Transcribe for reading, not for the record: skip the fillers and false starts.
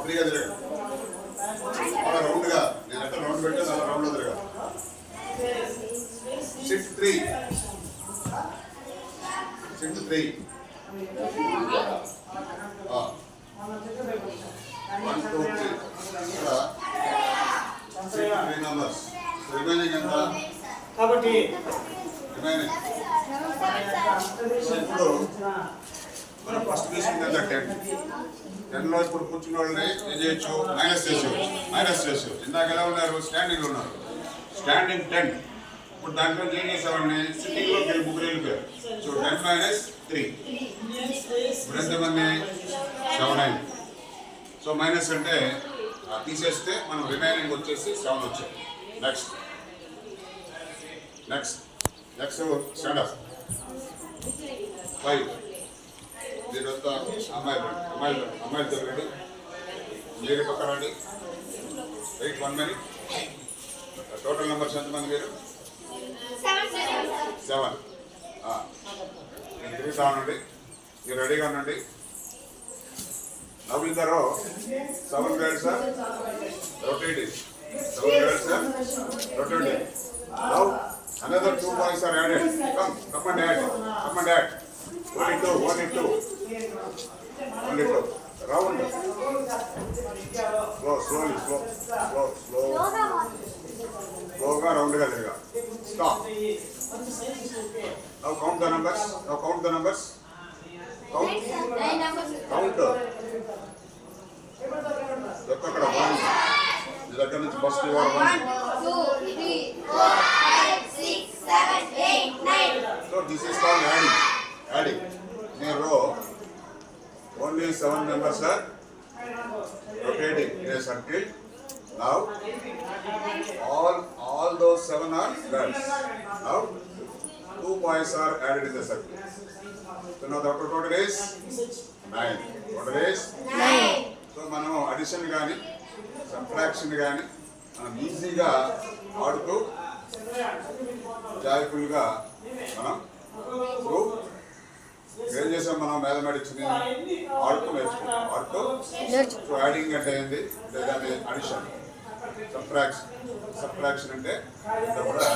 ఫ్రీగా తిరగ అలా రౌండ్గా నేను ఎక్కడ రౌండ్ పెట్టాను అలా రౌండ్లో తిరగ షిఫ్ట్ 3 షిఫ్ట్ 3 1 2 3 ఇక్కడ 3 numbers రిమైనింగ్ ఎంత కాబట్టి రిమైనింగ్ ఇప్పుడు మనం ఫస్ట్ తీసుకుంది ఎంత 10 లో ఇప్పుడు కూర్చున్న వాళ్ళని ఏం చేయొచ్చు మైనస్ చేయొచ్చు ఇందాక ఎలా ఉన్నారు స్టాండింగ్ ఉన్నారు స్టాండింగ్ 10 ఇప్పుడు దాంట్లో ఏం చేసేవాడిని సిట్టింగ్ లోకి వెళ్ళి ముగ్గురు వెళ్ళిపోయారు సో 10 మైనస్ 3 ఇప్పుడు ఎంతమంది 7 అయింది సో మైనస్ అంటే తీసేస్తే మనం రిమైనింగ్ వచ్చేసి 7 వచ్చాయి నెక్స్ట్ స్టాండ్ అప్ 5 దీనితో అమ్మాయిలు తిరగండి మీరు పక్కన రండి వెయిట్ 1 minute టోటల్ నెంబర్స్ ఎంతమంది మీరు 7 తిరుగుతా ఉండండి మీరు రెడీగా ఉండండి నవ్ ఇన్ ద రో 7 girls are rotating 7 girls are rotating now another 2 boys are added come and add only two round slowగా round గా తిరగా stop now count the numbers count అక్కడ 1 దగ్గర నుంచి first 1 2 3 4 5 6 7 8 9 so this is called adding in a row only 7 members are rotating in a circle now all those 7 are girls now 2 boys are added in the circle so now the total is 9 so మనం addition కానీ subtraction కానీ మనం ఈజీగా ఆడుతూ జాయ్ఫుల్గా మనం ఏం చేసాం మనం మ్యాథమెటిక్స్ని ఆడుతూ నేర్చుకుంటాం సో యాడింగ్ అంటే ఏంది దాని అడిషన్ సబ్ట్రాక్షన్ అంటే కూడా